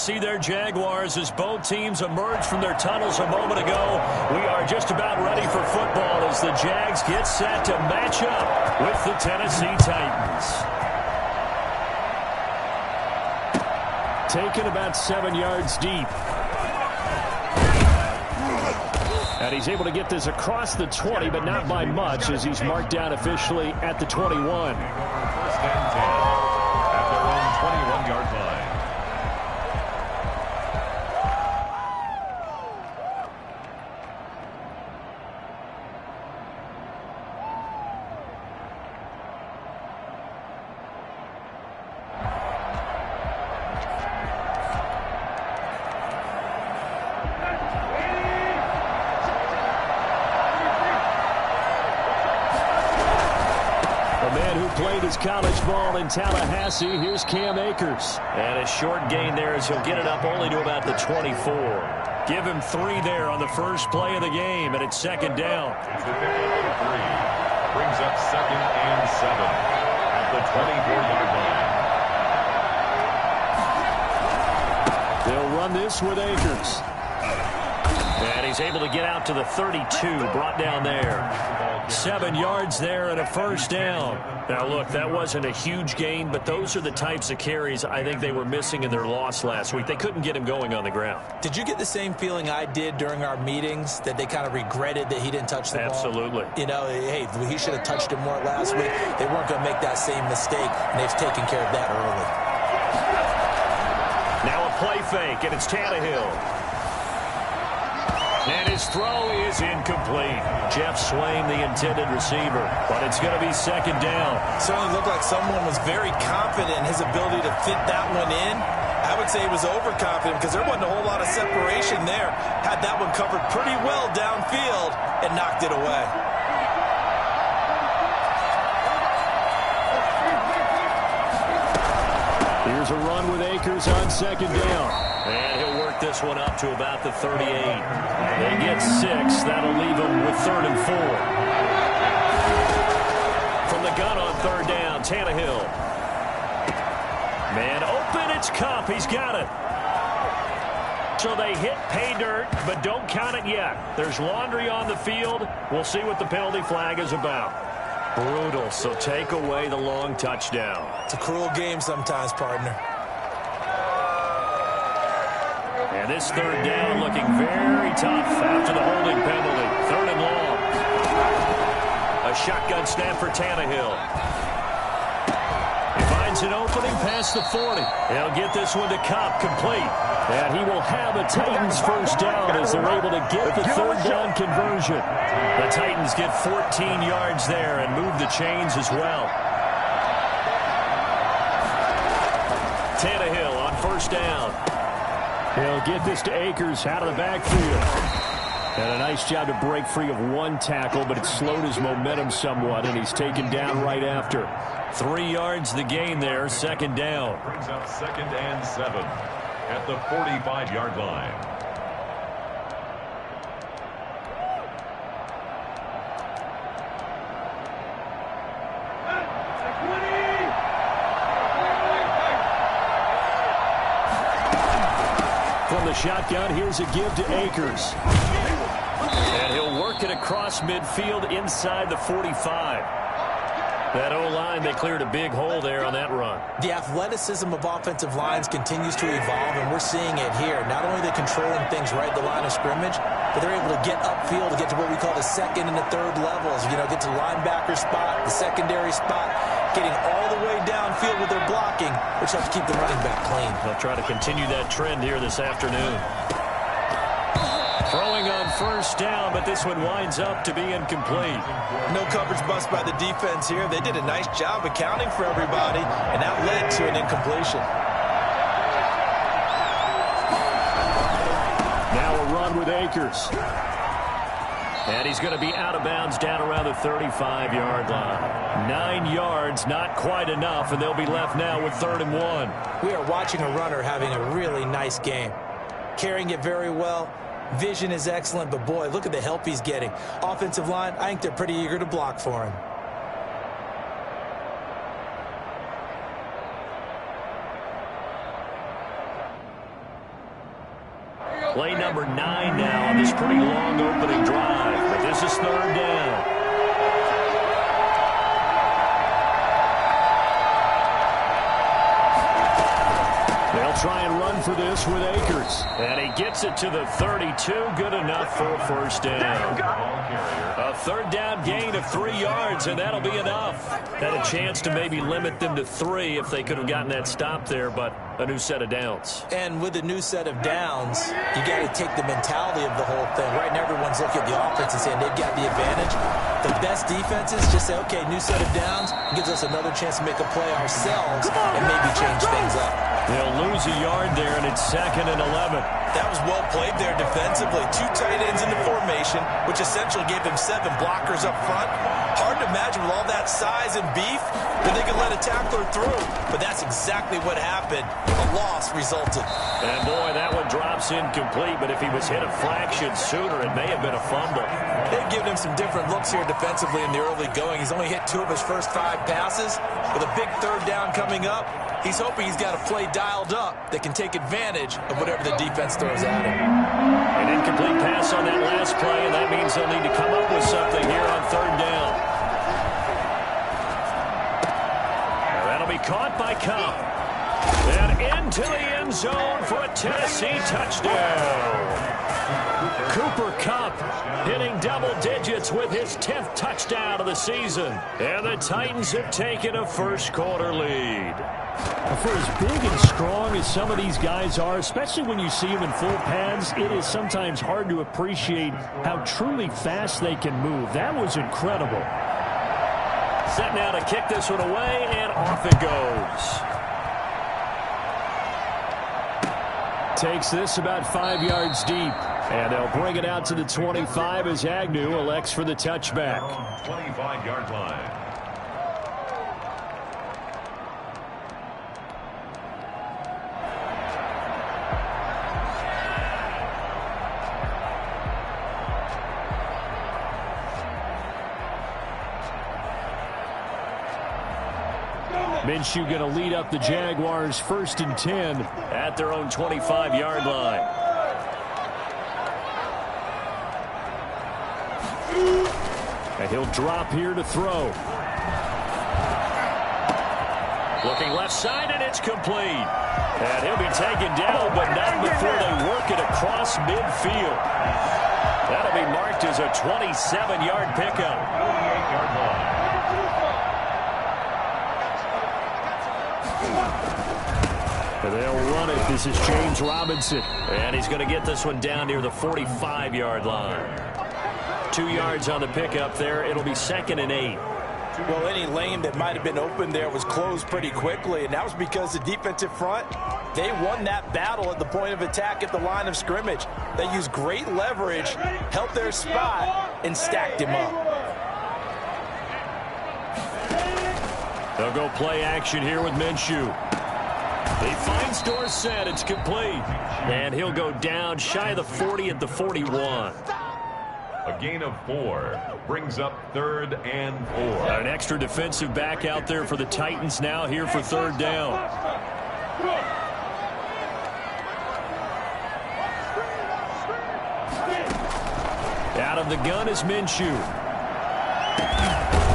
see their Jaguars as both teams emerge from their tunnels a moment ago. We are just about ready for football as the Jags get set to match up with the Tennessee Titans. Taken about 7 yards deep. And he's able to get this across the 20, but not by much as he's marked down officially at the 21. First and 10 at their own 21-yard line. His college ball in Tallahassee. Here's Cam Akers. And a short gain there as he'll get it up only to about the 24. Give him 3 there on the first play of the game, and it's second down. It's the pickup of 3. Brings up second and 7 at the 24-yard line. They'll run this with Akers. And he's able to get out to the 32, brought down there. 7 yards there and a first down. Now, look, that wasn't a huge gain, but those are the types of carries I think they were missing in their loss last week. They couldn't get him going on the ground. Did you get the same feeling I did during our meetings, that they kind of regretted that he didn't touch the ball? Absolutely. You know, hey, he should have touched it more last week. They weren't going to make that same mistake, and they've taken care of that early. Now a play fake, and it's Tannehill. And his throw is incomplete. Jeff Swain, the intended receiver, but it's going to be second down. Certainly looked like someone was very confident in his ability to fit that one in. I would say he was overconfident because there wasn't a whole lot of separation there. Had that one covered pretty well downfield and knocked it away. Here's a run with Akers on second down. And he'll work this one up to about the 38. They get 6. That'll leave them with 3rd and 4. From the gun on third down, Tannehill. Man open, it's Kupp. He's got it. So they hit pay dirt, but don't count it yet. There's laundry on the field. We'll see what the penalty flag is about. Brutal, so take away the long touchdown. It's a cruel game sometimes, partner. And this third down looking very tough after the holding penalty. 3rd and long. A shotgun snap for Tannehill. He finds an opening past the 40. He'll get this one to Kupp, complete. And he will have a Titans first down as they're able to get the 3rd down conversion. The Titans get 14 yards there and move the chains as well. Tannehill on first down. He'll get this to Akers out of the backfield. And a nice job to break free of one tackle, but it slowed his momentum somewhat, and he's taken down right after. 3 yards the gain there, second down. Brings up second and 7 at the 45-yard line. From the shotgun, here's a give to Akers. And he'll work it across midfield inside the 45. That O-line, they cleared a big hole there on that run. The athleticism of offensive lines continues to evolve, and we're seeing it here. Not only are they controlling things right at the line of scrimmage, but they're able to get upfield to get to what we call the 2nd and the 3rd levels. You know, get to the linebacker spot, the secondary spot, getting all the way downfield with their blocking, which helps keep the running back clean. They'll try to continue that trend here this afternoon. Throwing on first down, but this one winds up to be incomplete. No coverage bust by the defense here. They did a nice job accounting for everybody, and that led to an incompletion. Now a run with Akers. And he's going to be out of bounds down around the 35-yard line. 9 yards, not quite enough, and they'll be left now with 3rd and 1. We are watching a runner having a really nice game. Carrying it very well. Vision is excellent, but boy, look at the help he's getting. Offensive line, I think they're pretty eager to block for him. Play number 9 now on this pretty long opening drive. But this is third down. They'll try and run for this with Akers. And he gets it to the 32. Good enough for a first down. A third down gain of 3 yards, and that'll be enough. Had a chance to maybe limit them to 3 if they could have gotten that stop there, but a new set of downs. And with a new set of downs, you got to take the mentality of the whole thing. Right now, everyone's looking at the offense and saying they've got the advantage. The best defenses just say, okay, new set of downs gives us another chance to make a play ourselves and maybe change things up. They'll lose a yard there, and it's 2nd and 11. That was well played there defensively. 2 tight ends in the formation, which essentially gave them 7 blockers up front. Hard to imagine with all that size and beef that they could let a tackler through. But that's exactly what happened. A loss resulted. And, boy, that one drops incomplete. But if he was hit a fraction sooner, it may have been a fumble. They've given him some different looks here defensively in the early going. He's only hit 2 of his first 5 passes. With a big third down coming up, he's hoping he's got a play dialed up that can take advantage of whatever the defense throws at him. An incomplete pass on that last play, and that means they'll need to come up with something here on third down. Now that'll be caught by Cobb. And into the end zone for a Tennessee touchdown. Cooper Kupp hitting double digits with his 10th touchdown of the season. And the Titans have taken a first-quarter lead. For as big and strong as some of these guys are, especially when you see them in full pads, it is sometimes hard to appreciate how truly fast they can move. That was incredible. Set now to kick this one away, and off it goes. Takes this about 5 yards deep. And they'll bring it out to the 25 as Agnew elects for the touchback. 25-yard line. Minshew going to lead up the Jaguars 1st and 10 at their own 25-yard line. And he'll drop here to throw. Looking left side, and it's complete. And he'll be taken down, but not before they work it across midfield. That'll be marked as a 27-yard pickup. 48-yard line. They'll run it. This is James Robinson. And he's going to get this one down near the 45-yard line. 2 yards on the pickup there. It'll be 2nd and 8. Well, any lane that might have been open there was closed pretty quickly, and that was because the defensive front, they won that battle at the point of attack at the line of scrimmage. They used great leverage, helped their spot, and stacked him up. They'll go play action here with Minshew. He finds Dorsett. It's complete. And he'll go down shy of the 40 at the 41. A gain of 4 brings up 3rd and 4. An extra defensive back out there for the Titans now here for third down. Out of the gun is Minshew.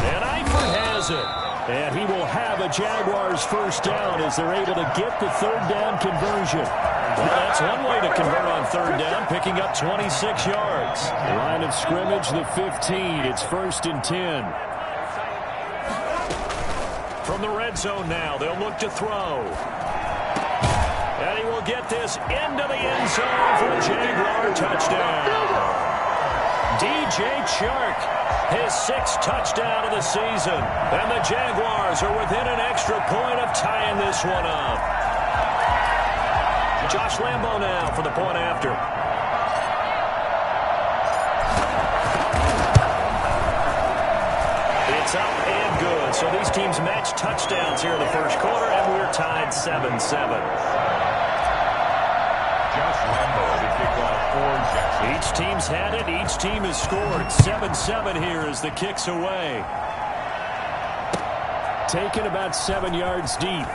And Eifert has it. And he will have a Jaguars first down as they're able to get the third down conversion. Well, that's one way to convert on third down, picking up 26 yards. Line of scrimmage, the 15. It's 1st and 10. From the red zone now, they'll look to throw. And he will get this into the end zone for a Jaguar touchdown. DJ Chark, his 6th touchdown of the season. And the Jaguars are within an extra point of tying this one up. Josh Lambo now for the point after. It's up and good. So these teams match touchdowns here in the first quarter, and we're tied 7-7. Josh Lambo to kick off for Jackson. Each team's had it. Each team has scored. 7-7 here as the kick's away. Taken about 7 yards deep.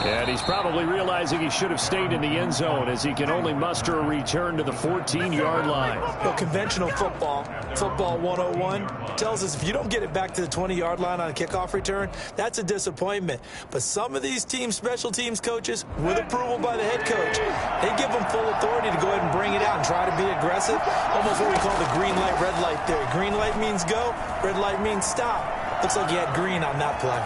And he's probably realizing he should have stayed in the end zone as he can only muster a return to the 14-yard line. Well, conventional football 101, tells us if you don't get it back to the 20-yard line on a kickoff return, that's a disappointment. But some of these teams, special teams coaches, with approval by the head coach, they give them full authority to go ahead and bring it out and try to be aggressive. Almost what we call the green light, red light theory. Green light means go, red light means stop. Looks like he had green on that play.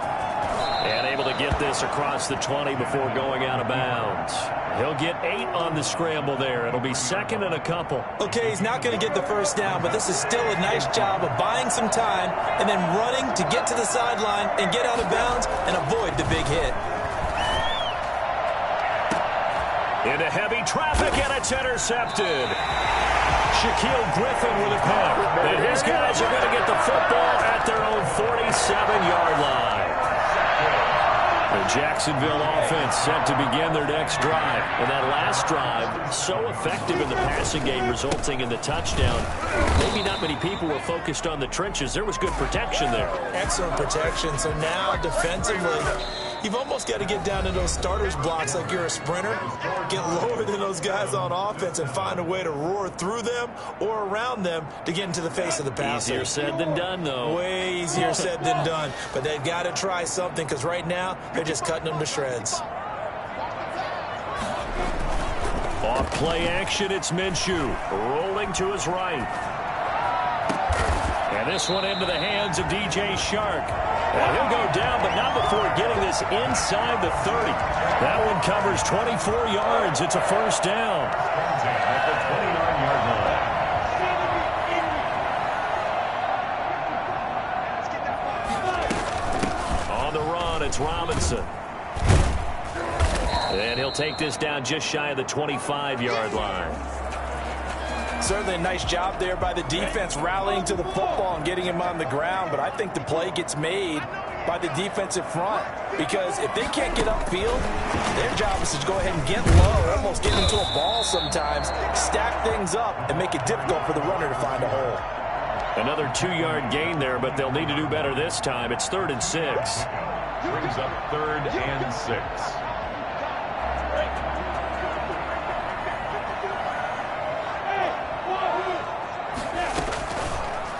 And able to get this across the 20 before going out of bounds. He'll get 8 on the scramble there. It'll be second and a couple. Okay, he's not going to get the first down, but this is still a nice job of buying some time and then running to get to the sideline and get out of bounds and avoid the big hit. Into heavy traffic, and it's intercepted. Shaquille Griffin with a pick. And his guys are going to get the football at their own 47-yard line. The Jacksonville offense set to begin their next drive. And that last drive, so effective in the passing game, resulting in the touchdown. Maybe not many people were focused on the trenches. There was good protection there. Excellent protection. So now defensively, you've almost got to get down to those starters blocks like you're a sprinter. Get lower than those guys on offense and find a way to roar through them or around them to get into the face of the passer. Easier said than done, though. Way easier said than done. But they've got to try something because right now they're just cutting them to shreds. Off play action, it's Minshew. Rolling to his right. And this one into the hands of DJ Shark. And he'll go down, but not before getting this inside the 30. That one covers 24 yards. It's a first down. At the 29-yard line. On the run, it's Robinson. And he'll take this down just shy of the 25-yard line. Certainly a nice job there by the defense rallying to the football and getting him on the ground, but I think the play gets made by the defensive front because if they can't get upfield, their job is to go ahead and get low, almost get into a ball sometimes, stack things up, and make it difficult for the runner to find a hole. Another 2-yard gain there, but they'll need to do better this time. It's 3rd and 6. Brings up 3rd and 6.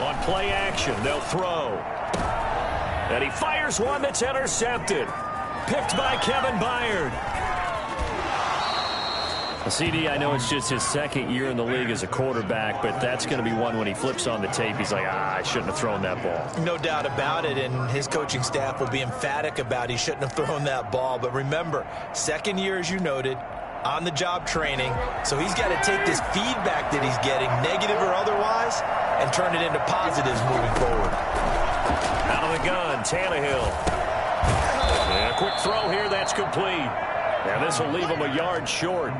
On play action, they'll throw. And he fires one that's intercepted. Picked by Kevin Byard. CD, I know it's just his second year in the league as a quarterback, but that's going to be one when he flips on the tape. He's like, I shouldn't have thrown that ball. No doubt about it, and his coaching staff will be emphatic about he shouldn't have thrown that ball. But remember, second year, as you noted, on-the-job training, so he's got to take this feedback that he's getting, negative or otherwise, and turn it into positives moving forward. Out of the gun, Tannehill. And a quick throw here, that's complete. And this will leave him a yard short.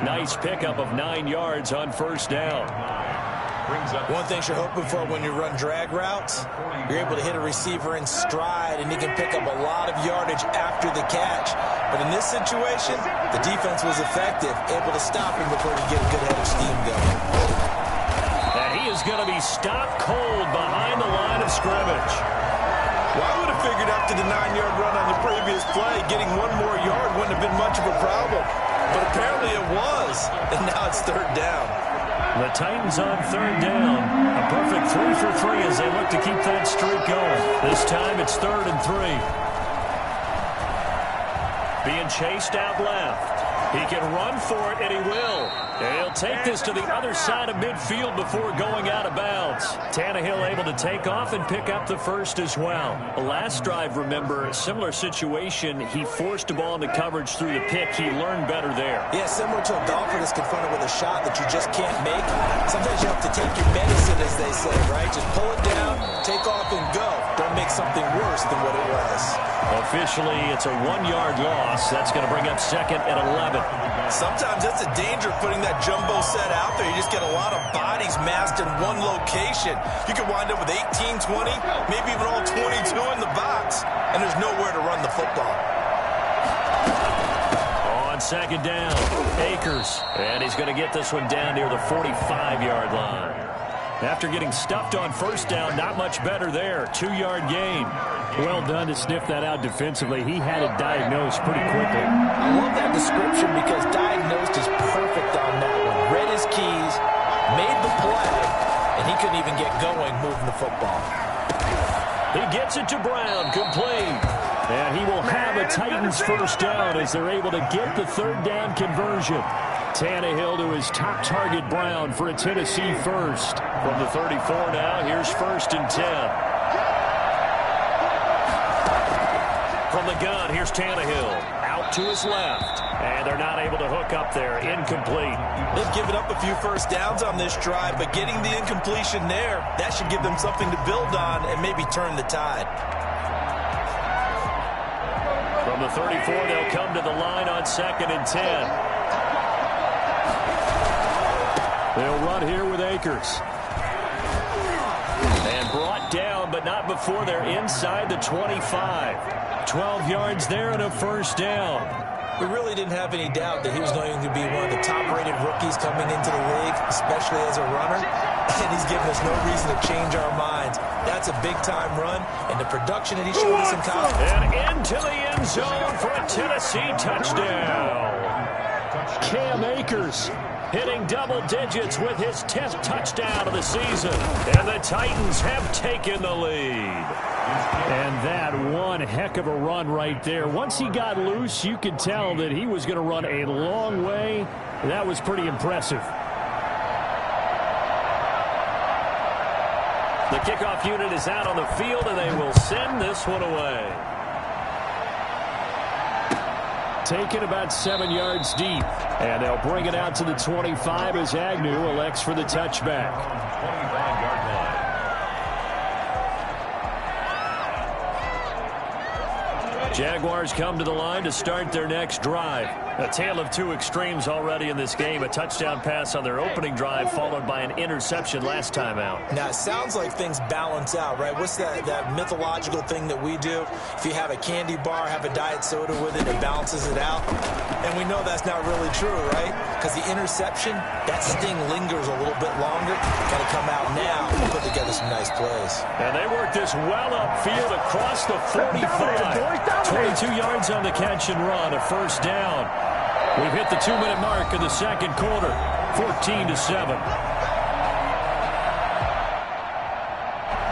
Nice pickup of 9 yards on first down. One thing you're hoping for when you run drag routes, you're able to hit a receiver in stride, and he can pick up a lot of yardage after the catch. But in this situation, the defense was effective, able to stop him before he get a good head of steam going. And he is going to be stopped cold behind the line of scrimmage. Well, I would have figured after the 9-yard run on the previous play, getting one more yard wouldn't have been much of a problem. But apparently it was, and now it's 3rd down. The Titans on 3rd down. A perfect 3 for 3 as they look to keep that streak going. This time it's 3rd and 3. Being chased out left. He can run for it, and he will. And he'll take this to the other side of midfield before going out of bounds. Tannehill able to take off and pick up the first as well. The last drive, remember, similar situation. He forced the ball into coverage through the pick. He learned better there. Yeah, similar to a golfer that's confronted with a shot that you just can't make. Sometimes you have to take your medicine, as they say, right? Just pull it down, take off, and go. Don't make something worse than what it was. Officially, it's a 1-yard loss. That's going to bring up 2nd and 11. Sometimes that's the danger of putting that jumbo set out there. You just get a lot of bodies massed in one location. You could wind up with 18, 20, maybe even all 22 in the box, and there's nowhere to run the football. On 2nd down, Akers. And he's going to get this one down near the 45-yard line. After getting stuffed on first down, not much better there. 2-yard gain. Well done to sniff that out defensively. He had it diagnosed pretty quickly. I love that description because diagnosed is perfect on that one. Read his keys, made the play, and he couldn't even get going moving the football. He gets it to Brown, complete. And he will have a Titans first down as they're able to get the third down conversion. Tannehill to his top target, Brown, for a Tennessee first. From the 34 now, here's 1st and 10. From the gun, here's Tannehill. Out to his left. And they're not able to hook up there. Incomplete. They've given up a few first downs on this drive, but getting the incompletion there, that should give them something to build on and maybe turn the tide. From the 34, they'll come to the line on 2nd and 10. They'll run here with Akers. And brought down, but not before they're inside the 25. 12 yards there and a first down. We really didn't have any doubt that he was going to be one of the top-rated rookies coming into the league, especially as a runner. And he's given us no reason to change our minds. That's a big-time run, and the production that he showed us in college. And into the end zone for a Tennessee touchdown. Cam Akers hitting double digits with his 10th touchdown of the season. And the Titans have taken the lead. And that one heck of a run right there. Once he got loose, you could tell that he was going to run a long way. That was pretty impressive. The kickoff unit is out on the field, and they will send this one away. Taken about 7 yards deep. And they'll bring it out to the 25 as Agnew elects for the touchback. 25-yard line. Jaguars come to the line to start their next drive. A tale of two extremes already in this game. A touchdown pass on their opening drive followed by an interception last time out. Now, it sounds like things balance out, right? What's that mythological thing that we do? If you have a candy bar, have a diet soda with it, it balances it out. And we know that's not really true, right? Because the interception, that sting lingers a little bit longer. Got to come out now and put together some nice plays. And they work this well upfield across the 45. 22 yards on the catch and run, a first down. We've hit the 2-minute mark of the second quarter, 14-7.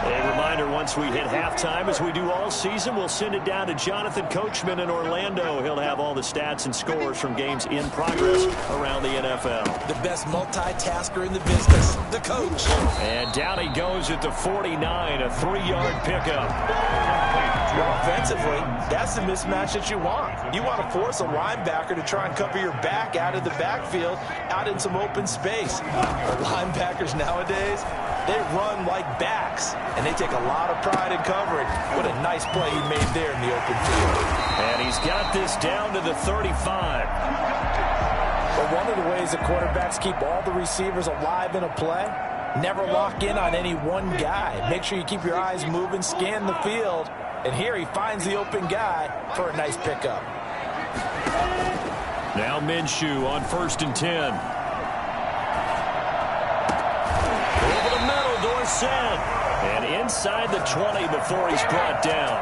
A reminder, once we hit halftime, as we do all season, we'll send it down to Jonathan Coachman in Orlando. He'll have all the stats and scores from games in progress around the NFL. The best multitasker in the business, the coach. And down he goes at the 49, a 3-yard pickup. Well, offensively, that's the mismatch that you want. You want to force a linebacker to try and cover your back out of the backfield, out in some open space. The linebackers nowadays, they run like backs, and they take a lot of pride in covering. What a nice play he made there in the open field. And he's got this down to the 35. But one of the ways the quarterbacks keep all the receivers alive in a play, never lock in on any one guy. Make sure you keep your eyes moving, scan the field. And here he finds the open guy for a nice pickup. Now Minshew on 1st and 10. Over the middle, Dorsett. And inside the 20 before he's brought down.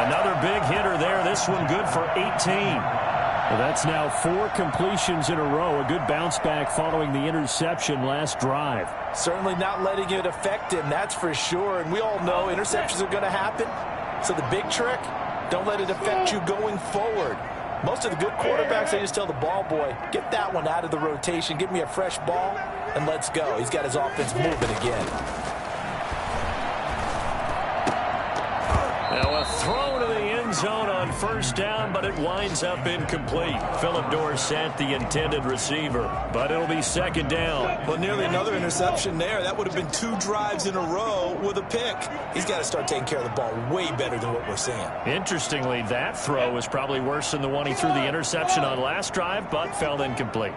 Another big hitter there. This one good for 18. Well, that's now 4 completions in a row. A good bounce back following the interception last drive. Certainly not letting it affect him, that's for sure. And we all know interceptions are going to happen. So the big trick, don't let it affect you going forward. Most of the good quarterbacks, they just tell the ball boy, get that one out of the rotation, give me a fresh ball, and let's go. He's got his offense moving again. Now a throw to the end zone on first down, but it winds up incomplete. Philip Dorsett, the intended receiver, but it'll be second down. Well, nearly another interception there. That would have been 2 drives in a row with a pick. He's got to start taking care of the ball way better than what we're seeing. Interestingly, that throw was probably worse than the one he threw the interception on last drive, but fell incomplete.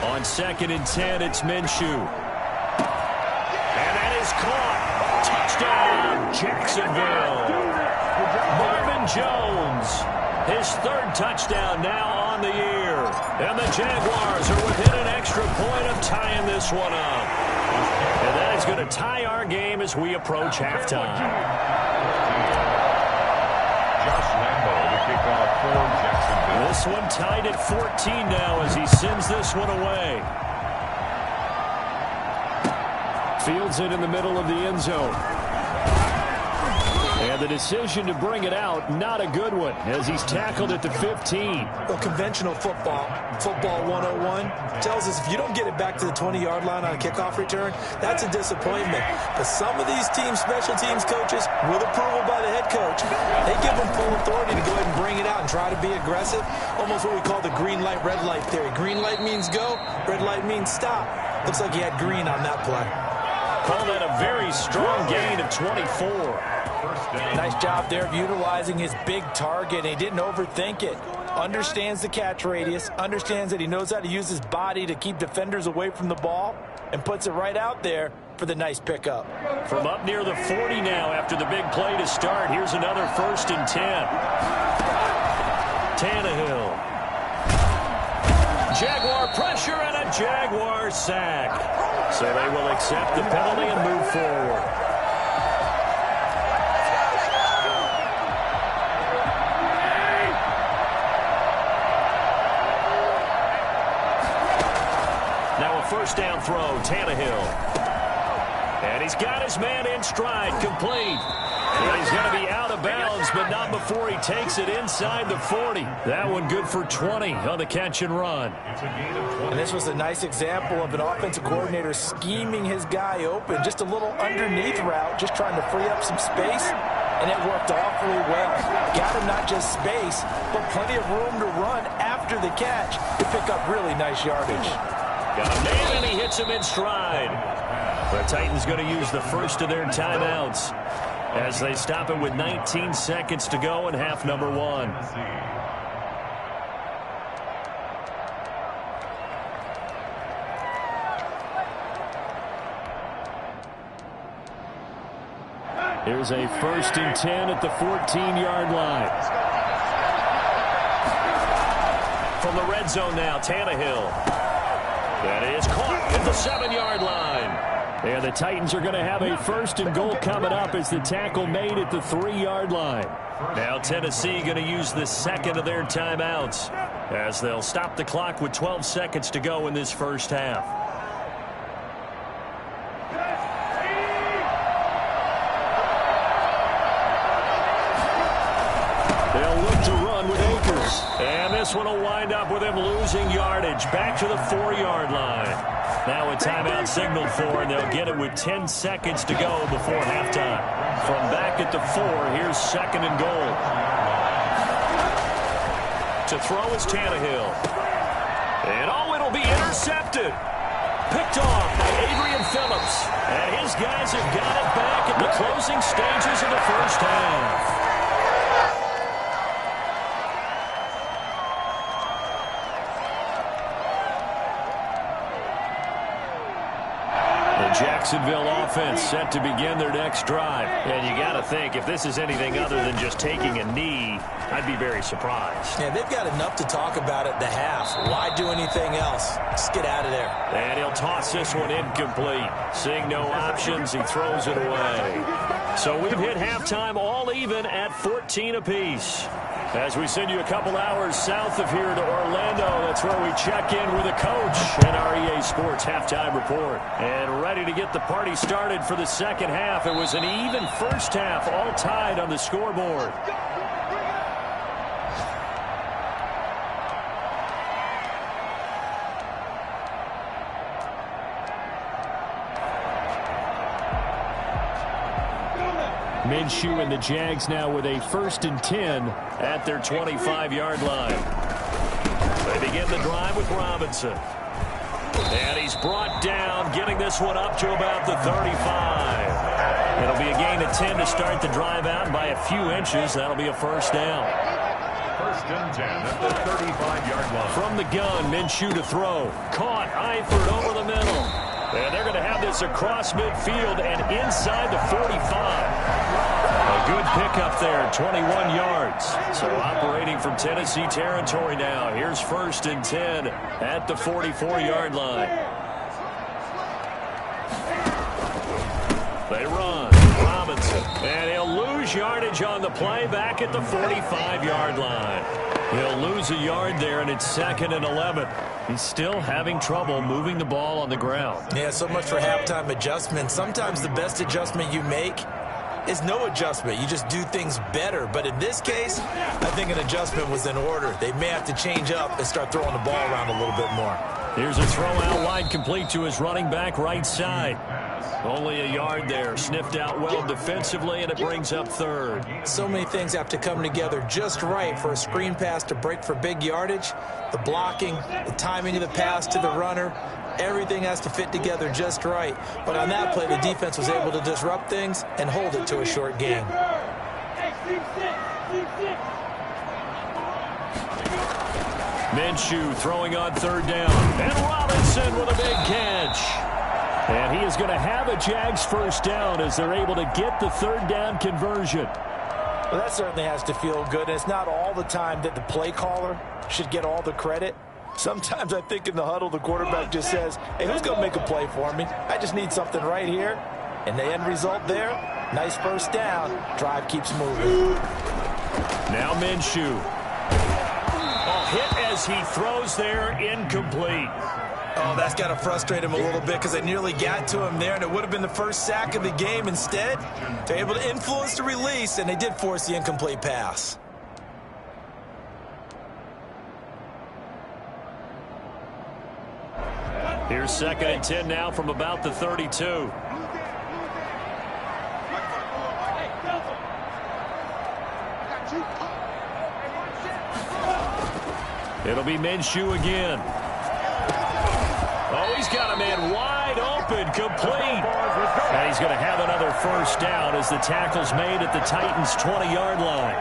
On 2nd and 10, it's Minshew. And that is caught. Touchdown, Jacksonville. Marvin Jones, his 3rd touchdown now on the year. And the Jaguars are within an extra point of tying this one up. And that is going to tie our game as we approach halftime. Josh Lambo to kick off for Jacksonville. This one tied at 14 now as he sends this one away. Fields it in the middle of the end zone. And the decision to bring it out, not a good one, as he's tackled at the 15. Well, conventional football 101, tells us if you don't get it back to the 20-yard line on a kickoff return, that's a disappointment. But some of these team special teams coaches, with approval by the head coach, they give them full authority to go ahead and bring it out and try to be aggressive, almost what we call the green light, red light theory. Green light means go, red light means stop. Looks like he had green on that play. Call that a very strong gain of 24. Nice job there of utilizing his big target. He didn't overthink it. Understands the catch radius, understands that he knows how to use his body to keep defenders away from the ball, and puts it right out there for the nice pickup. From up near the 40 now after the big play to start, here's another 1st and 10. Tannehill. Jaguar pressure and a Jaguar sack. So they will accept the penalty and move forward. Now a 1st down throw, Tannehill. And he's got his man in stride, complete. And he's going to be out of bounds, but not before he takes it inside the 40. That one good for 20 on the catch and run. And this was a nice example of an offensive coordinator scheming his guy open. Just a little underneath route, just trying to free up some space. And it worked awfully well. Got him not just space, but plenty of room to run after the catch to pick up really nice yardage. Got a man, and he hits him in stride. The Titans going to use the first of their timeouts as they stop it with 19 seconds to go in half number 1. Here's a 1st and 10 at the 14-yard line. From the red zone now, Tannehill. That is caught at the 7-yard line. And the Titans are going to have a 1st and goal coming up as the tackle made at the 3-yard line. Now Tennessee going to use the second of their timeouts as they'll stop the clock with 12 seconds to go in this first half. They'll look to run with Akers. And this one will wind up with him losing yardage back to the 4-yard line. Now a timeout signaled for, and they'll get it with 10 seconds to go before halftime. From back at the 4, here's 2nd and goal. To throw is Tannehill. And it'll be intercepted. Picked off by Adrian Phillips. And his guys have got it back at the closing stages of the first half. Jacksonville offense set to begin their next drive. And you got to think, if this is anything other than just taking a knee, I'd be very surprised. Yeah, they've got enough to talk about at the half. Why do anything else? Just get out of there. And he'll toss this one incomplete. Seeing no options, he throws it away. So we've hit halftime all even at 14 apiece. As we send you a couple hours south of here to Orlando, that's where we check in with a coach in our EA Sports Halftime Report. And ready to get the party started for the second half. It was an even first half, all tied on the scoreboard. Minshew and the Jags now with a 1st and 10 at their 25-yard line. They begin the drive with Robinson. And he's brought down, getting this one up to about the 35. It'll be a gain of 10 to start the drive out, and by a few inches, that'll be a 1st down. 1st and 10 at the 35-yard line. From the gun, Minshew to throw. Caught, Eifert over the middle. And they're going to have this across midfield and inside the 45. A Good pickup there, 21 yards. So operating from Tennessee territory now. Here's 1st and 10 at the 44-yard line. They run. Robinson. And he'll lose yardage on the play back at the 45-yard line. He'll lose a yard there, and it's 2nd and 11. He's still having trouble moving the ball on the ground. Yeah, so much for halftime adjustment. Sometimes the best adjustment you make is no adjustment. You just do things better. But in this case, I think an adjustment was in order. They may have to change up and start throwing the ball around a little bit more. Here's a throw out wide, complete to his running back right side. Only a yard there. Sniffed out well defensively, and it brings up 3rd. So many things have to come together just right for a screen pass to break for big yardage. The blocking, the timing of the pass to the runner, everything has to fit together just right. But on that play, the defense was able to disrupt things and hold it to a short gain. Minshew throwing on 3rd down. And Robinson with a big catch. And he is going to have a Jags 1st down as they're able to get the 3rd down conversion. Well, that certainly has to feel good. And it's not all the time that the play caller should get all the credit. Sometimes I think in the huddle, the quarterback just says, hey, who's going to make a play for me? I just need something right here. And the end result there, nice 1st down. Drive keeps moving. Now Minshew. A hit as he throws there, incomplete. Oh, that's got to frustrate him a little bit because they nearly got to him there, and it would have been the 1st sack of the game. Instead, they're able to influence the release, and they did force the incomplete pass. Here's 2nd and 10 now from about the 32. It'll be Minshew again. Oh, he's got a man wide open, complete. And he's going to have another 1st down as the tackle's made at the Titans' 20-yard line.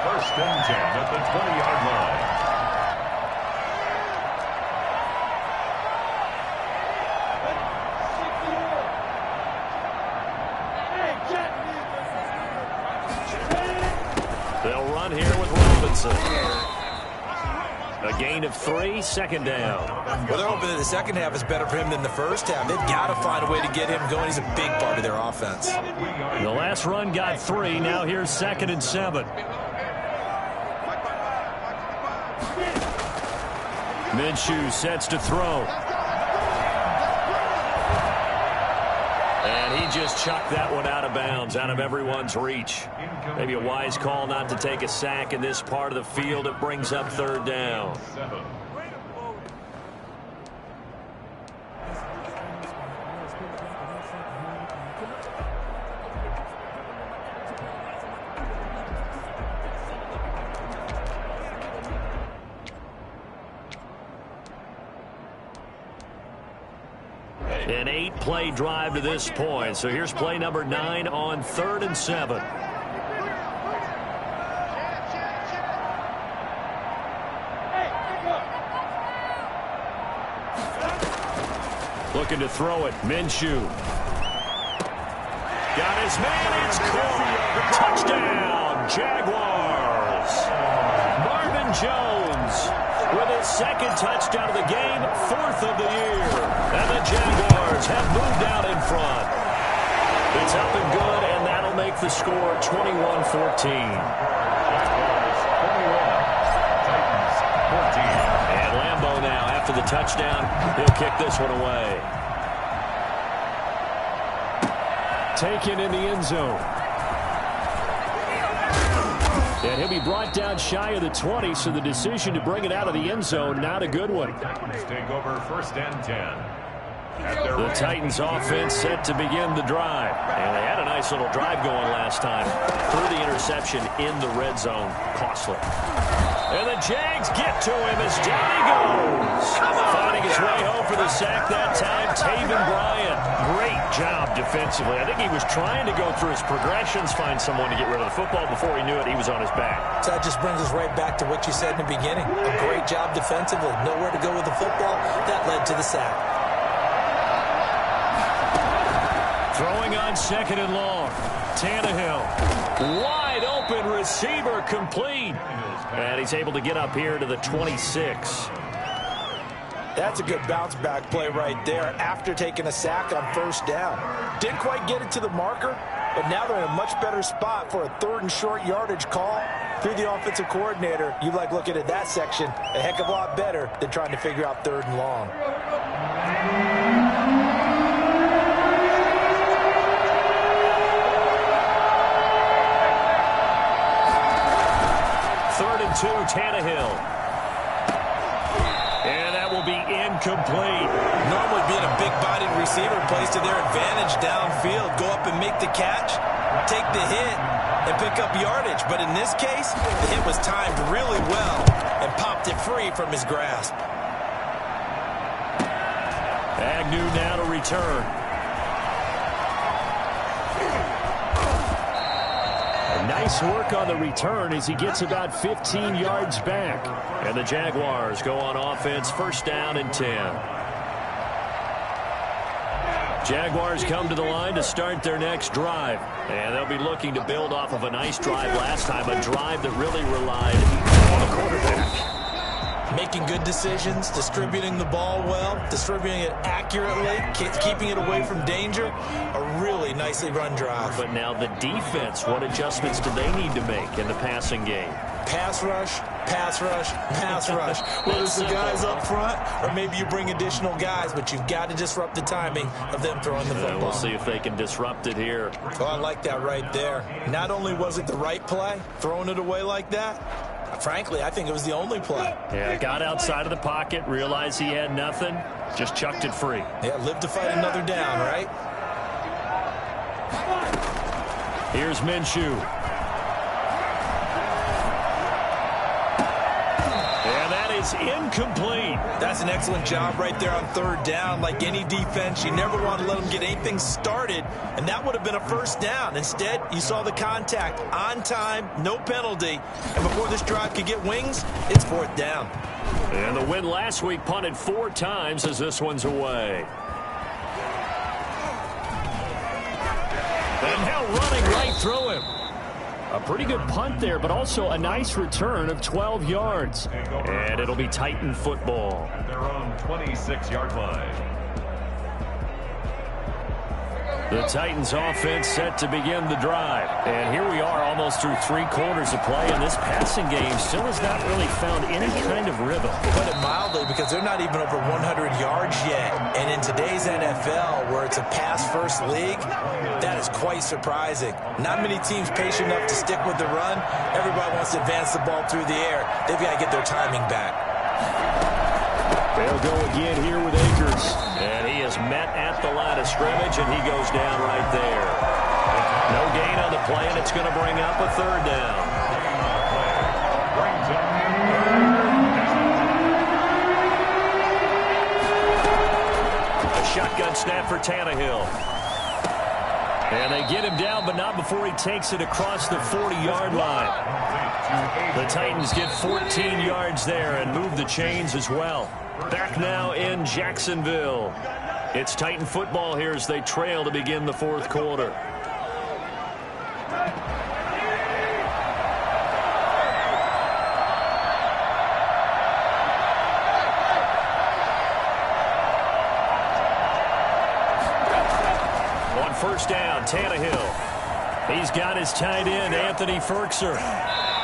1st and 10 at the 20-yard line. They'll run here with Robinson. A gain of 3, 2nd down. Well, they're hoping that the second half is better for him than the first half. They've got to find a way to get him going. He's a big part of their offense. The last run got 3. Now here's 2nd and 7. Minshew sets to throw. And he just chucked that one out of bounds, out of everyone's reach. Maybe a wise call not to take a sack in this part of the field. It brings up 3rd down. An 8-play drive to this point. So here's play number 9 on 3rd and 7. Looking to throw it. Minshew. Got his man. It's caught. Touchdown, Jaguars. Marvin Jones with his 2nd touchdown of the game, 4th of the year. And the Jaguars have moved out in front. It's up and good, and that'll make the score 21-14. And Lambeau now, after the touchdown, he'll kick this one away. Taken in the end zone. And he'll be brought down shy of the 20, so the decision to bring it out of the end zone, not a good one. Titans take over 1st and 10. The Titans offense set to begin the drive. And they had a nice little drive going last time. Through the interception in the red zone. Costly. And the Jags get to him as down he goes. Finding his way home for the sack that time, Taven Bryan. Great job defensively. I think he was trying to go through his progressions, find someone to get rid of the football. Before he knew it, he was on his back. So that just brings us right back to what you said in the beginning. A great job defensively. Nowhere to go with the football. That led to the sack. Throwing on 2nd and long. Tannehill. Wide open receiver complete. And he's able to get up here to the 26. That's a good bounce-back play right there after taking a sack on first down. Didn't quite get it to the marker, but now they're in a much better spot for a 3rd and short yardage call. Through the offensive coordinator, you like looking at that section a heck of a lot better than trying to figure out 3rd and long. Third and 2, Tannehill. And that will be incomplete. Normally being a big-bodied receiver plays to their advantage downfield. Go up and make the catch, take the hit, and pick up yardage. But in this case, the hit was timed really well and popped it free from his grasp. Agnew now to return. Nice work on the return as he gets about 15 yards back. And the Jaguars go on offense, first down and 10. Jaguars come to the line to start their next drive. And they'll be looking to build off of a nice drive last time, a drive that really relied on the quarterback. Making good decisions, distributing the ball well, distributing it accurately, keeping it away from danger. A really nicely run drive. But now the defense, what adjustments do they need to make in the passing game? Pass rush, pass rush, pass rush. Whether it's the guys up front or maybe you bring additional guys, but you've got to disrupt the timing of them throwing the football. We'll see if they can disrupt it here. Oh, I like that right there. Not only was it the right play, throwing it away like that, frankly, I think it was the only play. Yeah, got outside of the pocket, realized he had nothing, just chucked it free. Yeah, live to fight another down, right? Here's Minshew. And that is incomplete. That's an excellent job right there on 3rd down. Like any defense, you never want to let them get anything started, and that would have been a first down. Instead, you saw the contact on time, no penalty, and before this drive could get wings, it's 4th down. And the win last week punted 4 times as this one's away. And now running right through him. A pretty good punt there, but also a nice return of 12 yards. And it'll be Titan football. Their own 26-yard line. The Titans offense set to begin the drive. And here we are almost through 3 quarters of play, and this passing game still has not really found any kind of rhythm. Put it mildly, because they're not even over 100 yards yet. And in today's NFL, where it's a pass-first league, that is quite surprising. Not many teams patient enough to stick with the run. Everybody wants to advance the ball through the air. They've got to get their timing back. They'll go again here with Akers. And he is met at the line of scrimmage, and he goes down right there. No gain on the play, and it's going to bring up a 3rd down. A shotgun snap for Tannehill. And they get him down, but not before he takes it across the 40-yard line. The Titans get 14 yards there and move the chains as well. Back now in Jacksonville. It's Titan football here as they trail to begin the 4th quarter. On first down, Tannehill. He's got his tight end, Anthony Ferkser.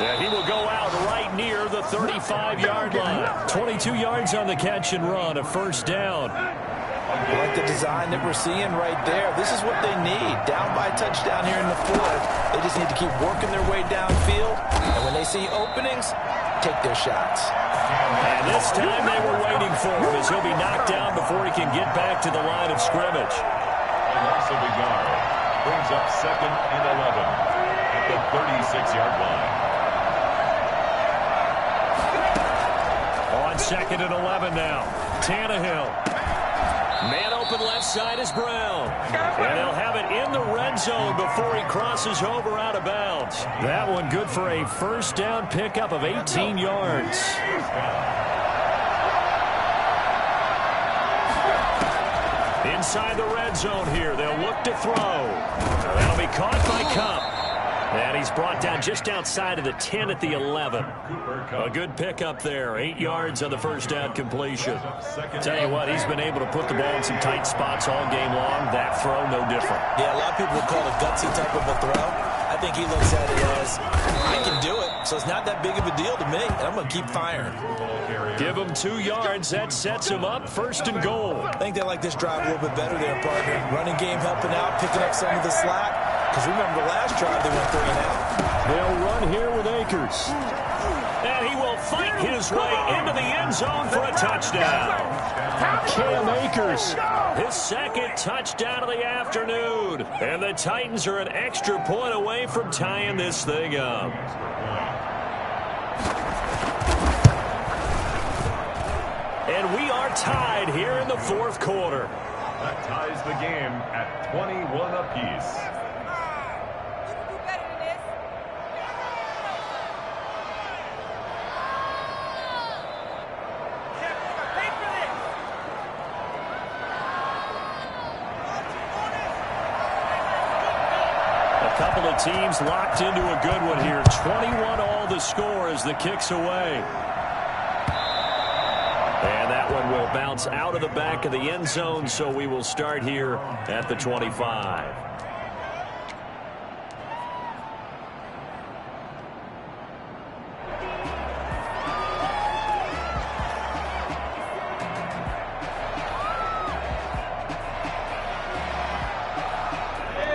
Yeah, he will go out right near the 35-yard line. 22 yards on the catch and run, a first down. I like the design that we're seeing right there. This is what they need. Down by a touchdown here in the 4th. They just need to keep working their way downfield. And when they see openings, take their shots. And this time they were waiting for him as he'll be knocked down before he can get back to the line of scrimmage. And also Begard brings up 2nd and 11 at the 36-yard line. On 2nd and 11 now. Tannehill. Man open left side is Brown. And he'll have it in the red zone before he crosses over out of bounds. That one good for a first down pickup of 18 yards. inside the red zone here. They'll look to throw. That'll be caught by Cup. And he's brought down just outside of the 10 at the 11. A good pickup there. 8 yards on the first down completion. Tell you what, he's been able to put the ball in some tight spots all game long. That throw, no different. Yeah, a lot of people would call it a gutsy type of a throw. I think he looks at it as, I can do it, so it's not that big of a deal to me, and I'm going to keep firing. Give him 2 yards. That sets him up. 1st and goal. I think they like this drive a little bit better there, partner. Running game helping out, picking up some of the slack. Because remember, last drive they went 3 and out. They'll run here with Akers. And he will fight his way into the end zone for a touchdown. Cam Akers, his 2nd touchdown of the afternoon. And the Titans are an extra point away from tying this thing up. And we are tied here in the 4th quarter. That ties the game at 21 apiece. A couple of teams locked into a good one here. 21 all the score as the kick's away. And that one will bounce out of the back of the end zone, so we will start here at the 25.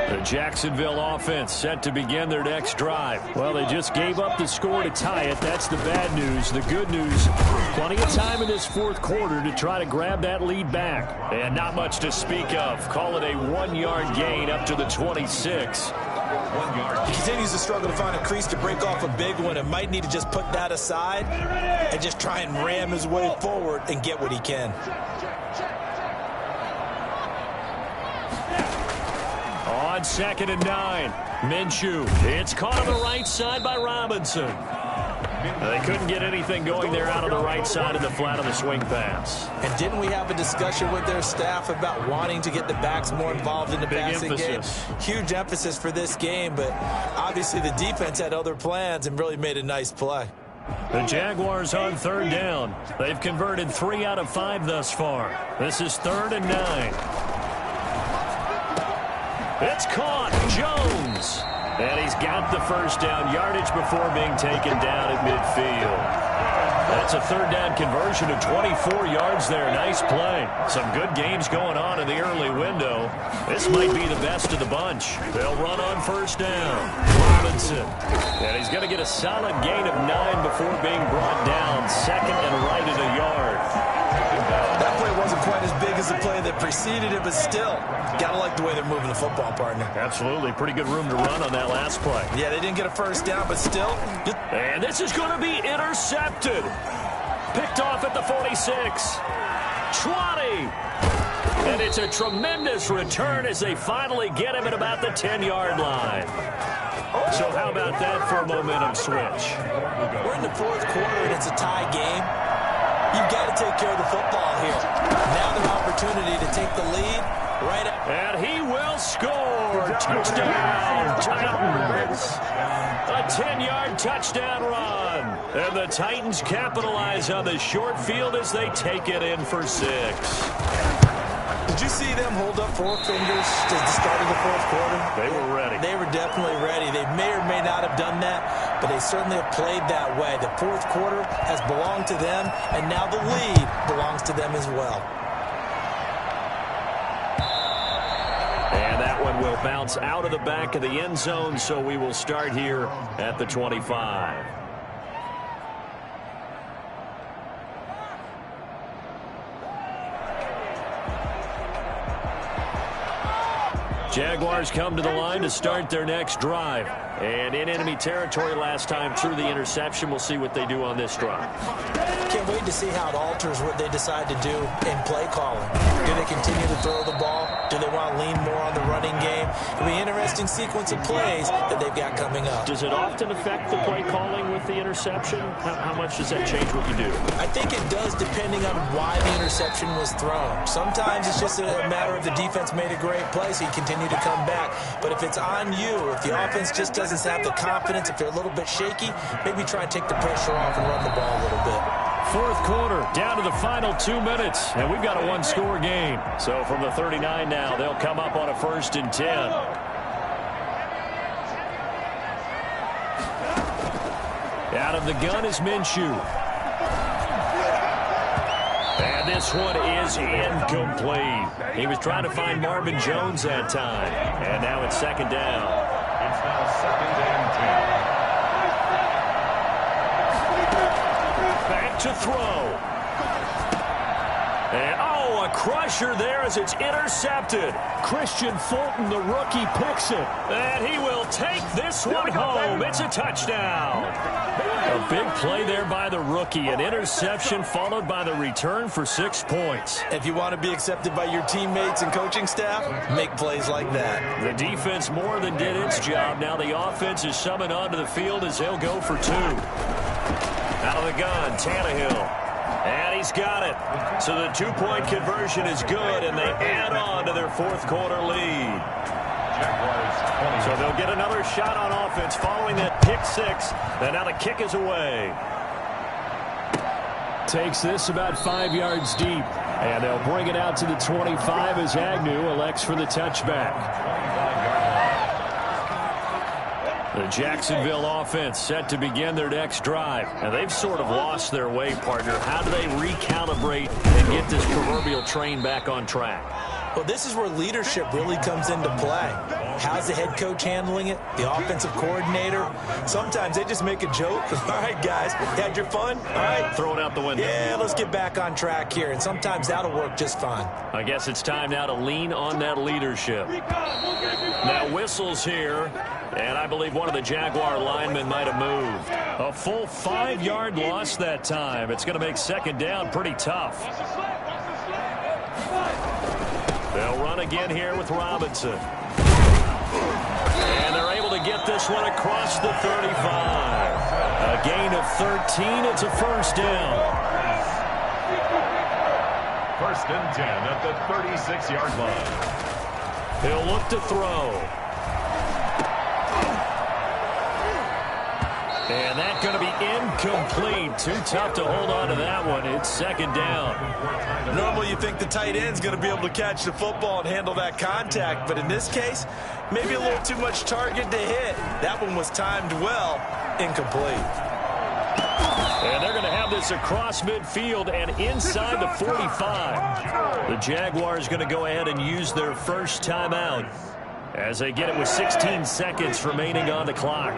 The Jacksonville offense set to begin their next drive. Well, they just gave up the score to tie it. That's the bad news. The good news, plenty of time in this 4th quarter to try to grab that lead back. And not much to speak of. Call it a 1-yard gain up to the 26. 1 yard. He continues to struggle to find a crease to break off a big one and might need to just put that aside and just try and ram his way forward and get what he can. On 2nd and 9, Minshew. It's caught on the right side by Robinson. They couldn't get anything going there out on the right side of the flat on the swing pass. And didn't we have a discussion with their staff about wanting to get the backs more involved in the passing game? Huge emphasis for this game, but obviously the defense had other plans and really made a nice play. The Jaguars on 3rd down. They've converted 3 out of 5 thus far. This is 3rd and 9. It's caught. Jones. And he's got the first down yardage before being taken down at midfield. That's a 3rd down conversion of 24 yards there. Nice play. Some good games going on in the early window. This might be the best of the bunch. They'll run on 1st down. Robinson. And he's going to get a solid gain of 9 before being brought down. 2nd and right at a yard. That play wasn't quite as big as the play that preceded it, but still, got to like the way they're moving the football, partner. Absolutely. Pretty good room to run on that last play. Yeah, they didn't get a first down, but still. And this is going to be intercepted. Picked off at the 46. Trotty. And it's a tremendous return as they finally get him at about the 10-yard line. So how about that for a momentum switch? We're in the 4th quarter, and it's a tie game. You've got to take care of the football here. Now the opportunity to take the lead right at. And he will score. Touchdown, Titans. A 10-yard touchdown run. And the Titans capitalize on the short field as they take it in for 6. Did you see them hold up 4 fingers to the start of the 4th quarter? They were ready. They were definitely ready. They may or may not have done that, but they certainly have played that way. The 4th quarter has belonged to them, and now the lead belongs to them as well. And that one will bounce out of the back of the end zone, so we will start here at the 25. Jaguars come to the line to start their next drive. And in enemy territory last time through the interception. We'll see what they do on this drive. Can't wait to see how it alters what they decide to do in play calling. Do they continue to throw the ball? Do they want to lean more on the running game? It'll be an interesting sequence of plays that they've got coming up. Does it often affect the play calling with the interception? How much does that change what you do? I think it does, depending on why the interception was thrown. Sometimes it's just a matter of the defense made a great play, so you continue to come back. But if it's on you, if the offense just doesn't have the confidence, if they're a little bit shaky, maybe try and take the pressure off and run the ball a little bit. Fourth quarter, down to the final 2 minutes, and we've got a one-score game. So from the 39 now, they'll come up on a 1st and 10. Out of the gun is Minshew. And this one is incomplete. He was trying to find Marvin Jones that time. And now it's 2nd down. It's now 2nd and 10. Back to throw. And, a crusher there as it's intercepted. Christian Fulton, the rookie, picks it. And he will take this one home. It's a touchdown. A big play there by the rookie. An interception followed by the return for 6 points. If you want to be accepted by your teammates and coaching staff, make plays like that. The defense more than did its job. Now the offense is summoned onto the field as they'll go for 2. Out of the gun, Tannehill. And he's got it. So the 2-point conversion is good, and they add on to their fourth quarter lead. So they'll get another shot on offense following that pick 6. And now the kick is away. Takes this about 5 yards deep. And they'll bring it out to the 25 as Agnew elects for the touchback. The Jacksonville offense set to begin their next drive. And they've sort of lost their way, partner. How do they recalibrate and get this proverbial train back on track? Well, this is where leadership really comes into play. How's the head coach handling it? The offensive coordinator? Sometimes they just make a joke. All right, guys, had your fun? All right. Throw it out the window. Yeah, let's get back on track here. And sometimes that'll work just fine. I guess it's time now to lean on that leadership. Now whistles here. And I believe one of the Jaguar linemen might have moved. A full 5-yard loss that time. It's going to make 2nd down pretty tough. They'll run again here with Robinson. And they're able to get this one across the 35. A gain of 13. It's a 1st down. 1st and 10 at the 36-yard line. He'll look to throw. And that's going to be incomplete. Too tough to hold on to that one. It's 2nd down. Normally you think the tight end's going to be able to catch the football and handle that contact. But in this case, maybe a little too much target to hit. That one was timed well. Incomplete. And they're going to have this across midfield and inside the 45. The Jaguars going to go ahead and use their first timeout as they get it with 16 seconds remaining on the clock.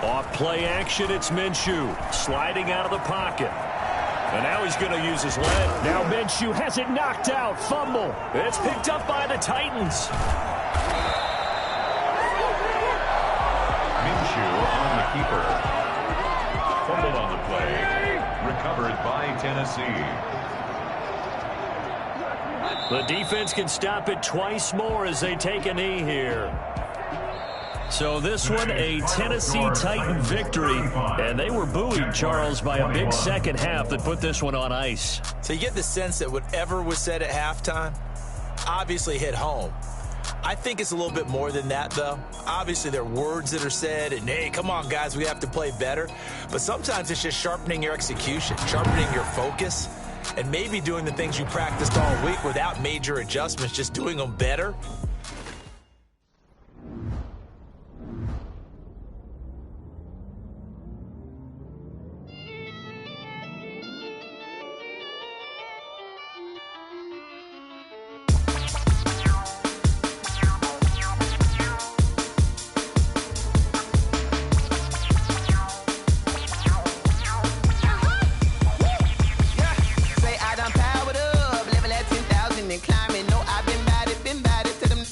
Off play action, it's Minshew sliding out of the pocket. And now he's going to use his leg. Now Minshew has it knocked out. Fumble. It's picked up by the Titans. Minshew on the keeper. Fumble on the play. Recovered by Tennessee. The defense can stop it twice more as they take a knee here. So this one, a Tennessee Titan victory. And they were buoyed, Charles, by a big second half that put this one on ice. So you get the sense that whatever was said at halftime obviously hit home. I think it's a little bit more than that, though. Obviously, there are words that are said, and, hey, come on, guys, we have to play better. But sometimes it's just sharpening your execution, sharpening your focus, and maybe doing the things you practiced all week without major adjustments, just doing them better. Say I done powered up, level at 10,000 and climbing. No, I've been bad it to them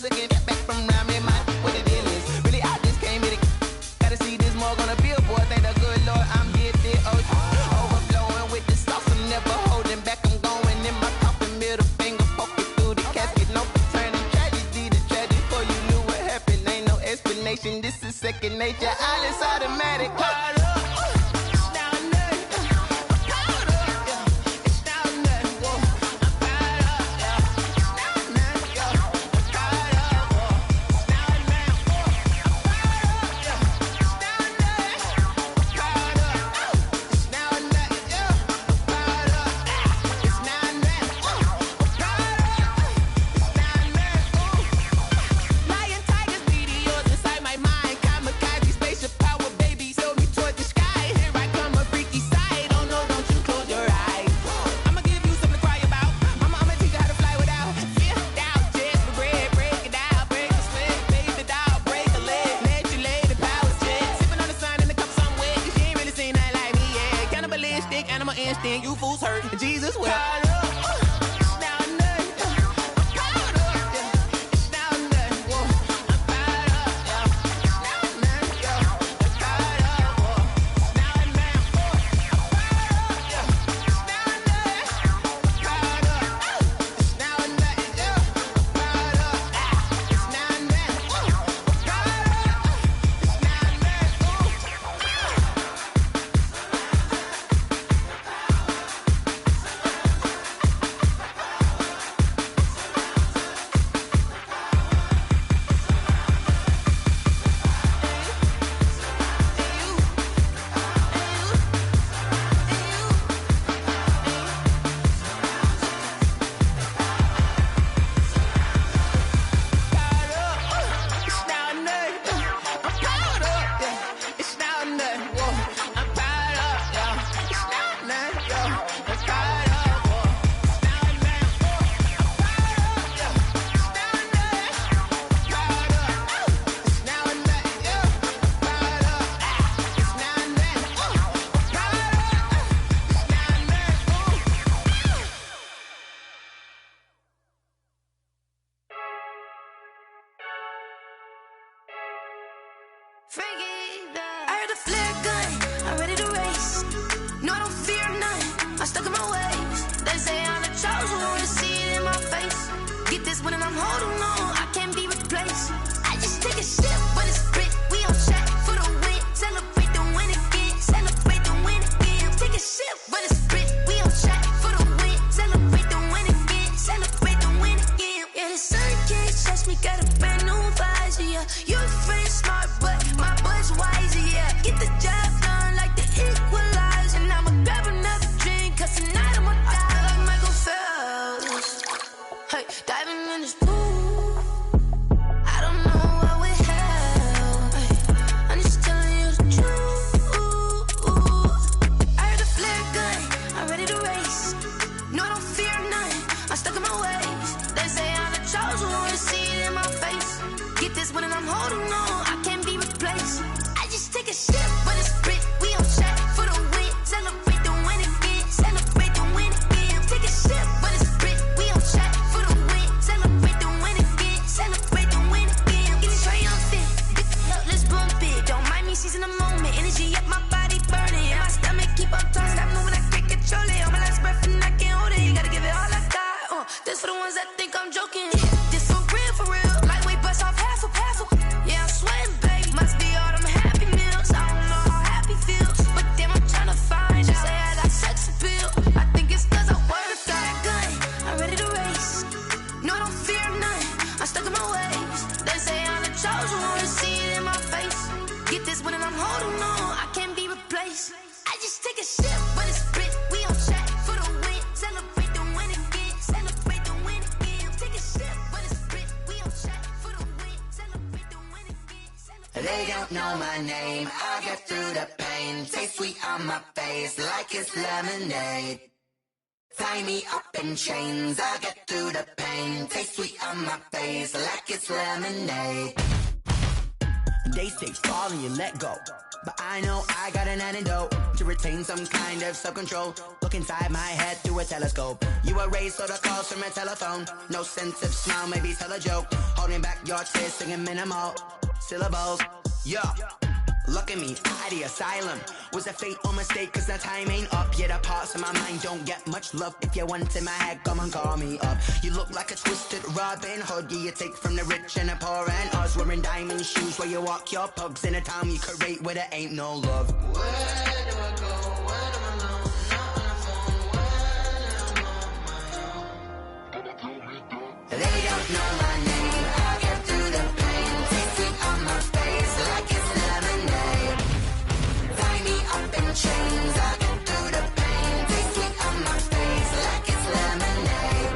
second nature. Alice automatic. Caught up. You fools hurt. Jesus will. I heard a flare gun, I'm ready to race. No, I don't fear none, I'm stuck in my ways. They say I'm the chosen one, to see it in my face. Get this one and I'm holding on, I can't be replaced. I just take a sip when it's split, we on track for the win. Celebrate the win again, celebrate the win again. Take a sip when it's split, we on track for the win. Celebrate the win again, celebrate the win again. Yeah, the sun can't touch me, got a brand new visor, yeah. You're friend smart, but my bud's wiser, yeah. Get the job done like the equalizer. And I'ma grab another drink, cause tonight I'ma die like Michael Phelps. Hey, diving in this pool, I don't know what would help. Hey, I'm just telling you the truth. I heard a flare gun, I'm ready to race. No, I don't fear none, I'm stuck in my ways. They say I'm the chosen one, to see it in my face. Get this one and I'm holding on, I can't be replaced. I just take a sip when it's split, we on track for the win. Celebrate the win again, celebrate the win again. Take a sip when it's split, we on track for the win. Celebrate the win again, celebrate the win again. Get it triumphant, let's bump it. Don't mind me seizing the moment, energy up my body burning. And my stomach keep up talking, stop moving, I can't control it. On my last breath and I can't hold it, you gotta give it all I got. This for the ones that think I'm joking. This for real, for real. Lightweight bust off half a. Yeah, I'm sweating, baby. Must be all them happy meals. I don't know how happy feels, but damn, I'm trying to find out. Say I got sex appeal. I think it's cause I wear the flag gun. I'm ready to race. No, I don't fear none, I'm stuck in my ways. They say I'm the chosen one, to see it in my face. Get this one and I'm holding on, I can't be replaced. I just take a sip when it's split, we on track for the win. Celebrate the win again, celebrate the win again. Take a sip when it's split, we on track for the win. Celebrate the win again, celebrate. They don't know my name, I get through the pain. Taste sweet on my face like it's lemonade. Tie me up in chains, I get through the pain. Taste sweet on my face like it's lemonade. They say fall and you let go, but I know I got an antidote to retain some kind of self-control. Look inside my head through a telescope. You erase all the calls from a telephone. No sense of smile, maybe tell a joke. Holding back your tears, singing minimal syllables. Yeah, Look at me, out the asylum. Was a fate or mistake, cause the time ain't up. Yet the parts of my mind don't get much love. If you want in my head, come and call me up. You look like a twisted Robin Hood. Yeah, you take from the rich and the poor and us. Wearing diamond shoes where you walk your pugs. In a town you create where there ain't no love. Where do I go when I'm alone? Not on the phone when I'm on my own. They don't know my name. I get through the pain. Taste sweet on my face like it's lemonade. Tie me up in chains. I get through the pain. Taste sweet on my face like it's lemonade.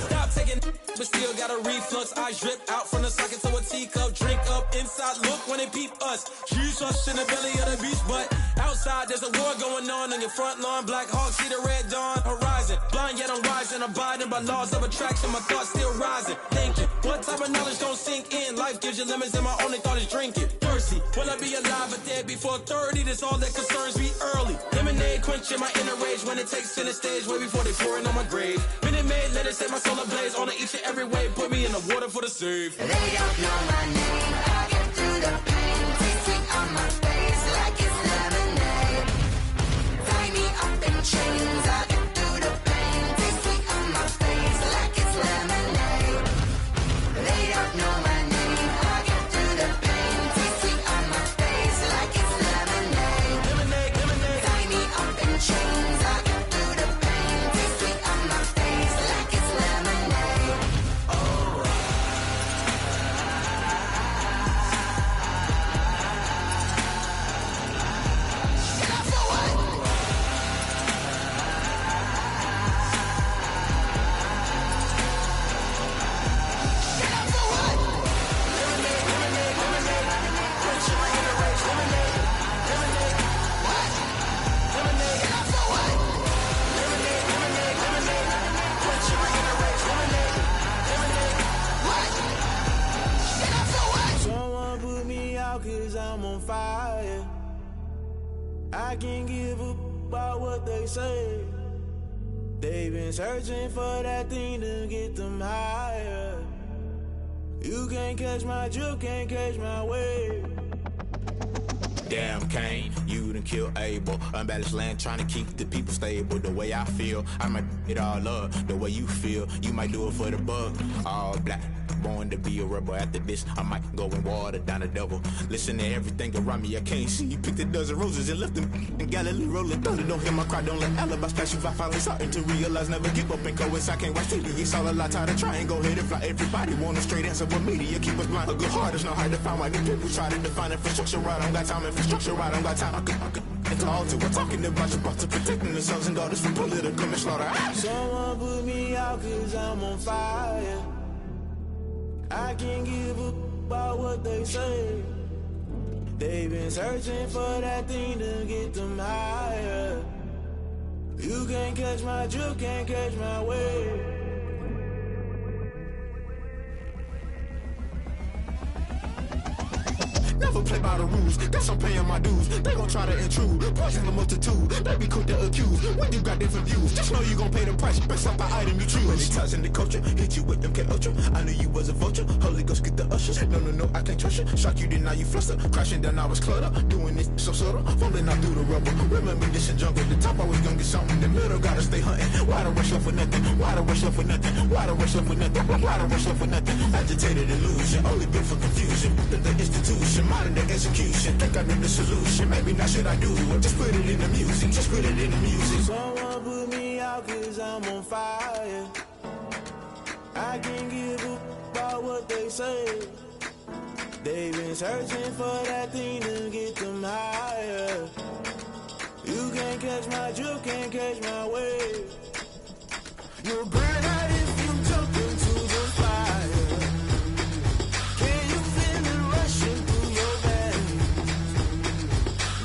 Stop taking, but still got a reflux. I drip out from the socket to a teacup. Drink up inside, look when they peep us. Jesus in the belly of the beach, but outside there's a war going on your front lawn. Black Hawk, see the red dawn horizon. Blind yet I'm rising, abiding by laws of attraction. My thoughts still rising. Thinking, what type of knowledge don't sink in? Life gives you lemons and my only thought is drinking. Thirsty, will I be alive or dead before 30? That's all that concerns me early. Lemonade quenching my inner rage when it takes center stage way before they pour it on my grave. Minute Maid, let it set my soul ablaze. On each and every way, put me in the water for the save. They don't know my name. I get through the pain. Taste sweet on my face like it's lemonade. Tie me up in chains. I get through the pain. Taste sweet on my face like it's lemonade. They don't know my name. I get through the pain. Taste sweet on my face like it's lemonade. Lemonade, lemonade. Tie me up in chains. I get through the pain. Taste sweet on my face like it's lemonade. Someone put me out cause I'm on fire. I can't give up about what they say. They've been searching for that thing to get them higher. You can't catch my drift, can't catch my wave. Damn Kane, you done killed Abel. Unbalanced land trying to keep the people stable. The way I feel, I might it all up. The way you feel, you might do it for the bug. All black, born to be a rebel. After this, I might go and water down the devil. Listen to everything around me, I can't see. Picked a dozen roses and left them in Galilee rolling thunder. Don't hear my cry, don't let alibis pass you. I finally starting to realize, never give up and coincide. I can't watch TV, it's all a lot. Tired of trying, go ahead and fly. Everybody want a straight answer, but media keep us blind. A good heart is not hard to find. Why the people try to define infrastructure right? I don't got time, infrastructure right? I don't got time. I could it's all to we're talking about your about to protecting the sons and daughters from political manslaughter. Someone put me out cause I'm on fire. I can't give up about what they say. They've been searching for that thing to get them higher. You can't catch my drift, can't catch my wave. Never play by the rules, guess I'm paying my dues. They gon' try to intrude, poison the multitude. They be quick to accuse, when you got different views. Just know you gon' pay the price, based off the item you choose. Many ties in the culture, hit you with them K-Ultra. I knew you was a vulture, Holy Ghost get the ushers. No, I can't trust you. Shock you, then now you fluster. Crashing down, I was cluttered. Doing this so subtle, falling out through the rubble. Remember this in jungle, the top always gonna get something. The middle gotta stay hunting. Why the rush left for nothing? Why the rush left for nothing? Why the rush left for nothing? Why the rush left for nothing? Agitated illusion, only built for confusion. The institution, modern day execution. Think I know the solution. Maybe not should I do it? Just put it in the music. Just put it in the music. Someone put me out cause I'm on fire. I can't give up about what they say. They've been searching for that thing to get them higher. You can't catch my drift, can't catch my wave. You'll burn out if you jump into the fire. Can you feel it rushing through your veins?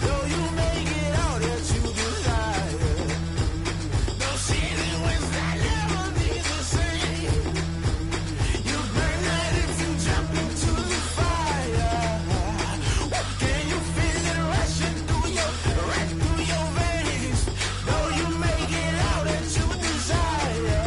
Though you may get out that you desire. No ceiling wins that never be the same. You burn out if you jump into the fire. Can you feel it rushing through your veins? Though you may get out that you desire.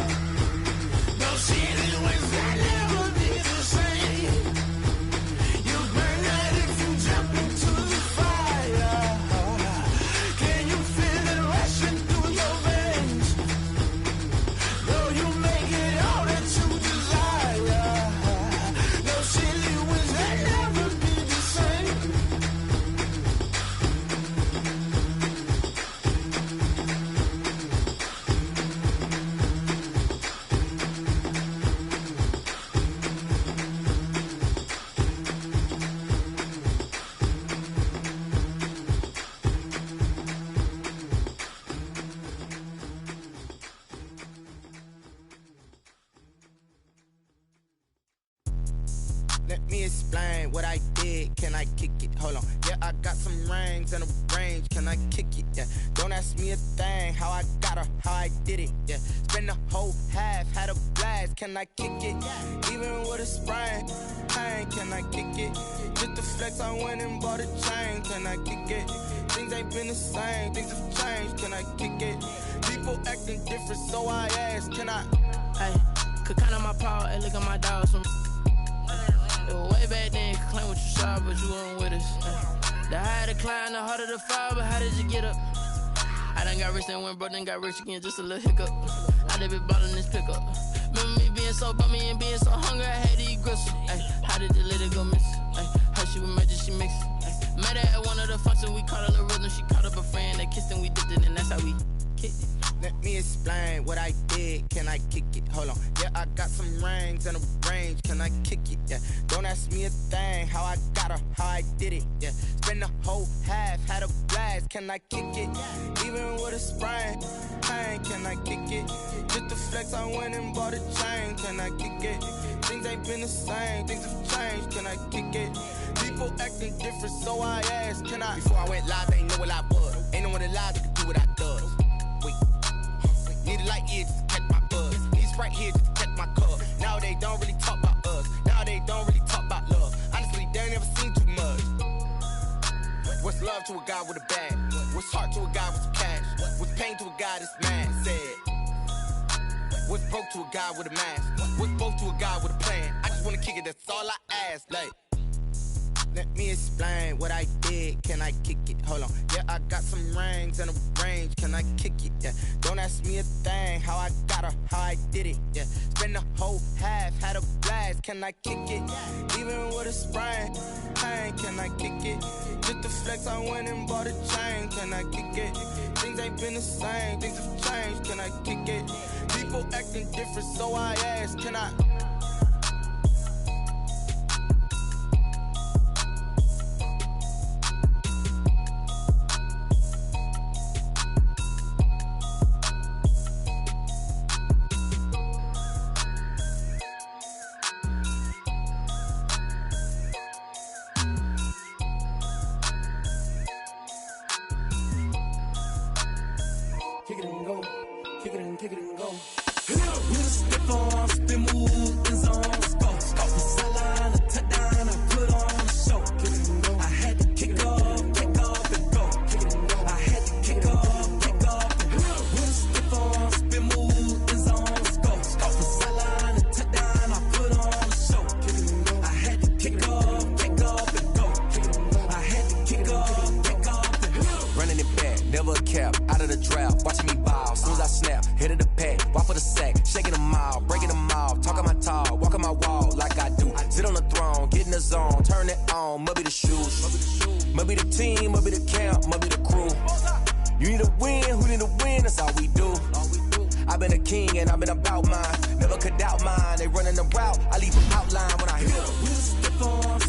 Let me explain what I did. Can I kick it? Hold on. Yeah, I got some rings and a range. Can I kick it? Yeah. Don't ask me a thing. How I got her, how I did it. Yeah. Spend the whole half, had a blast. Can I kick it? Even with a sprain. Pain, can I kick it? Just the flex, I went and bought a chain. Can I kick it? Things ain't been the same. Things have changed. Can I kick it? People acting different, so I ask. Can I? Hey, could count on my power. Hey, look at my dogs. Way back then, could claim what you saw, but you weren't with us. The higher the climb, the harder the fall, but how did you get up? I done got rich and went broke, then got rich again, just a little hiccup. I done been ballin' this pickup. Remember me being so bummy and being so hungry, I had to eat gristle. Ay, how did the little go miss? Ay, how she was magic, she mixed. Met her at one of the functions, we caught a little rhythm. She caught up a friend, they kissed and we dipped it, and that's how we kicked it. Let me explain what I did. Can I kick it? Hold on. Yeah, I got some rings and a range. Can I kick it? Yeah. Don't ask me a thing. How I got her, how I did it. Yeah. Spend the whole half, had a blast. Can I kick it? Even with a sprain. Pain, can I kick it? Just the flex, I went and bought a chain. Can I kick it? Things ain't been the same. Things have changed. Can I kick it? People acting different, so I asked. Can I? Before I went live, they ain't know what I was. Ain't no one alive that could do what I does. Need a light year just to catch my buzz. Need a Sprite here just to catch my cup. Now they don't really talk about us. Now they don't really talk about love. Honestly, they ain't never seen too much. What's love to a guy with a bag? What's heart to a guy with some cash? What's pain to a guy that's mad? Said. What's broke to a guy with a mask? What's both to a guy with a plan? I just wanna kick it, that's all I ask. Like, let me explain what I did. Can I kick it? Hold on. Yeah, I got some rings and a range. Can I kick it? Yeah. Don't ask me a thing. How I got her, how I did it. Yeah. Spend the whole half, had a blast. Can I kick it? Even with a sprain. Pain, can I kick it? Just the flex, I went and bought a chain. Can I kick it? Things ain't been the same. Things have changed. Can I kick it? People acting different, so I ask. Can I? Kick it and go. Kick it and go. With a stiff arm, spin move, in zone, go. Off the sideline, a touchdown, I put on a show. Kick it and go. I had to kick off and go. Kick it and go. I had to kick off and go. With a stiff arm, spin move, in zone, go. Off the sideline, a touchdown, I put on a show. Kick it and go. I had to kick off and go. Kick it and go. I had to kick off and go. Running it back, never a cap, out of the drought, watching me ball. Soon as I snap, hit of the pack, walk for the sack, shaking them all, breaking them off, talking my tall, walking my wall like I do. Sit on the throne, get in the zone, turn it on, must be the shoes, must be the team, must be the camp, must be the crew. You need a win, who need a win, that's all we do. I've been a king and I've been about mine, never could doubt mine. They running the route, I leave them outline when I hit them.